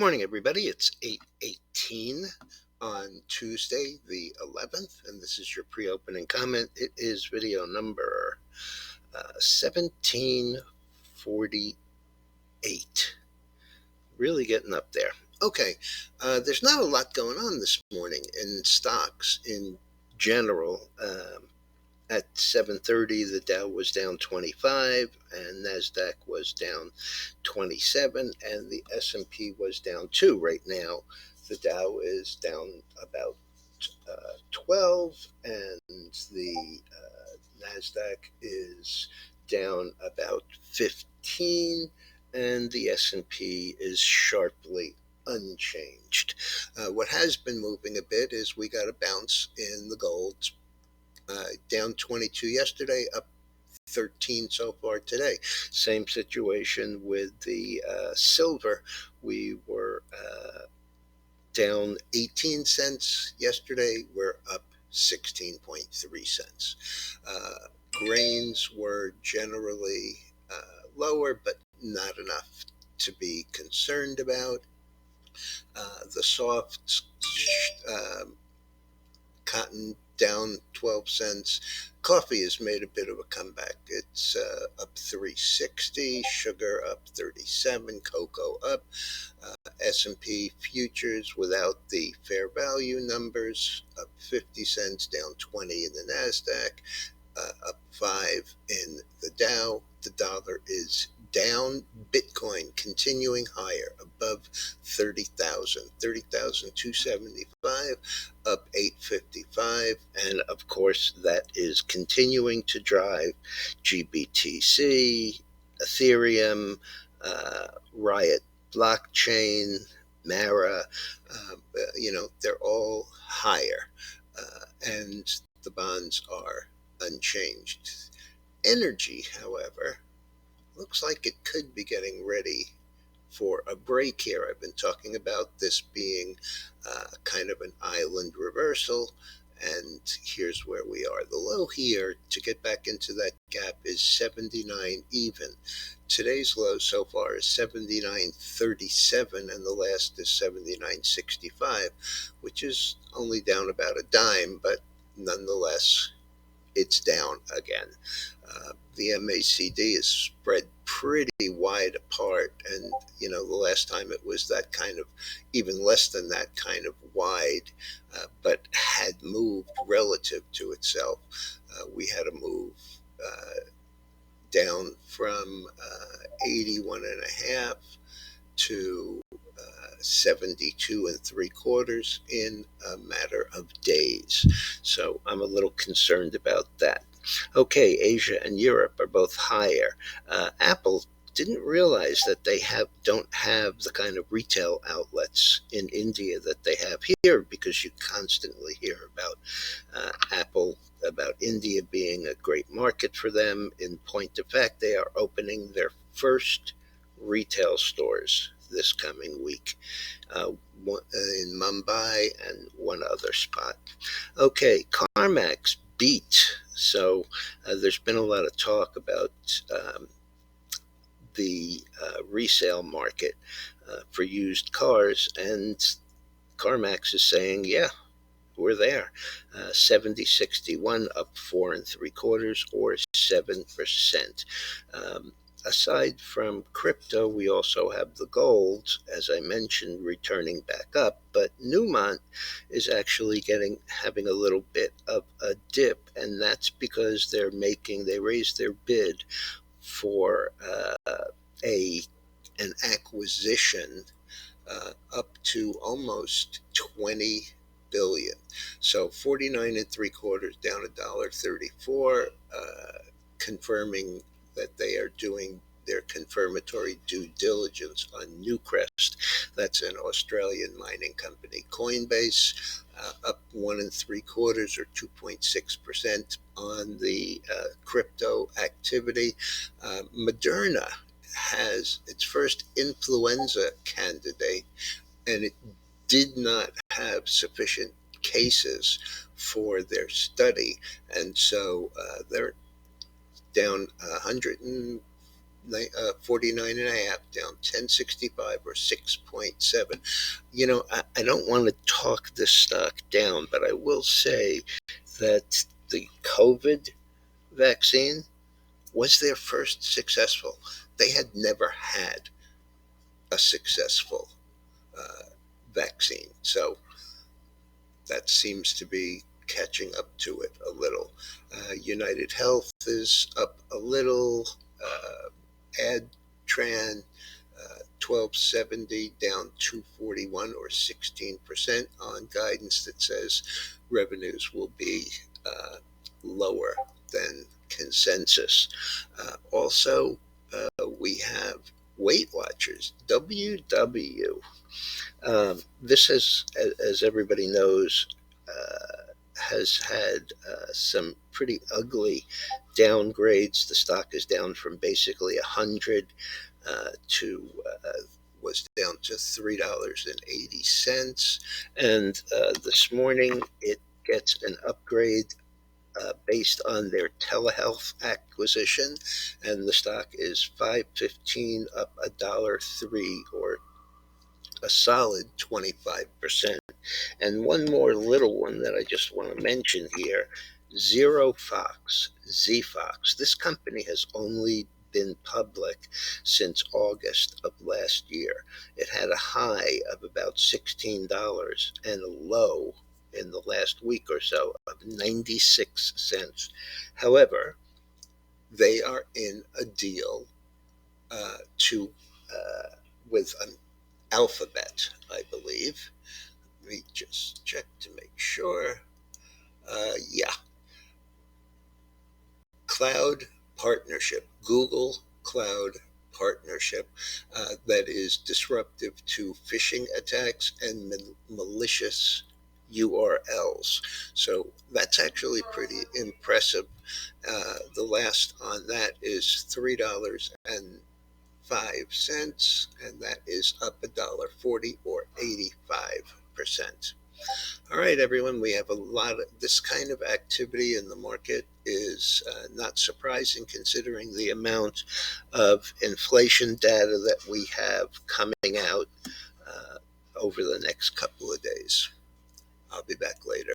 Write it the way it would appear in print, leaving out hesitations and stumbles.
Morning, everybody. It's 8:18 on Tuesday, the 11th, and this is your pre-opening comment. It is video number 1748. Really getting up there. Okay, there's not a lot going on this morning in stocks in general. At 7:30, the Dow was down 25, and Nasdaq was down 27, and the S&P was down 2. Right now, the Dow is down about 12, and the Nasdaq is down about 15, and the S&P is sharply unchanged. What has been moving a bit is we got a bounce in the gold, down 22 yesterday, up 13 so far today. Same situation with the silver. We were down 18 cents yesterday. We're up 16.3 cents. Grains were generally lower, but not enough to be concerned about. The soft cotton down 12 cents. Coffee has made a bit of a comeback. It's up 360, sugar up 37, cocoa up. S&P futures without the fair value numbers up 50 cents, down 20 in the Nasdaq, up 5 in the Dow. The dollar is down. Bitcoin continuing higher, above 30,275, up 855, and of course that is continuing to drive GBTC, Ethereum, Riot blockchain, Mara. They're all higher, and the bonds are unchanged. Energy, however, looks like it could be getting ready for a break here. I've been talking about this being kind of an island reversal, and here's where we are. The low here to get back into that gap is 79 even. Today's low so far is 79.37, and the last is 79.65, which is only down about a dime, but nonetheless, it's down again. The MACD is spread pretty wide apart, and the last time it was that kind of, even less than that kind of wide, but had moved relative to itself. We had a move down from 81 and a half to 72 and 3/4 in a matter of days. So I'm a little concerned about that. Okay, Asia and Europe are both higher. Apple didn't realize that they don't have the kind of retail outlets in India that they have here, because you constantly hear about Apple, about India being a great market for them. In point of fact, they are opening their first retail stores this coming week, in Mumbai and one other spot. Okay, CarMax beat. So there's been a lot of talk about the resale market for used cars, and CarMax is saying, yeah, we're there. 70.61, up 4 3/4 or 7%. Aside from crypto, we also have the gold, as I mentioned, returning back up. But Newmont is actually having a little bit of a dip, and that's because they raised their bid for an acquisition up to almost 20 billion. So 49 3/4 down $1.34, confirming that they are doing their confirmatory due diligence on Newcrest. That's an Australian mining company. Coinbase up 1 3/4 or 2.6% on the crypto activity. Moderna has its first influenza candidate, and it did not have sufficient cases for their study, and so they're down 49 and a half, down 1065 or 6.7. I don't want to talk this stock down, but I will say that the COVID vaccine was their first successful. They had never had a successful uh, vaccine. So that seems to be catching up to it a little. United Health is up a little. AdTran 1270 down 241 or 16% on guidance that says revenues will be uh, lower than consensus. Also, we have Weight Watchers, WW. This has, as everybody knows, has had some pretty ugly downgrades. The stock is down from basically 100 to was down to $3.80, and this morning it gets an upgrade based on their telehealth acquisition, and the stock is 515 up $1.03 or a solid 25%. And one more little one that I just want to mention here, Zfox. This company has only been public since August of last year. It had a high of about $16 and a low in the last week or so of 96 cents. However, they are in a deal to with an Alphabet, I believe. Let me just check to make sure. Yeah, cloud partnership, Google Cloud partnership that is disruptive to phishing attacks and malicious URLs. So that's actually pretty impressive. The last on that is $3.05, and that is up $1.40 or 85%. All right, everyone, we have a lot of this kind of activity in the market is not surprising considering the amount of inflation data that we have coming out over the next couple of days. I'll be back later.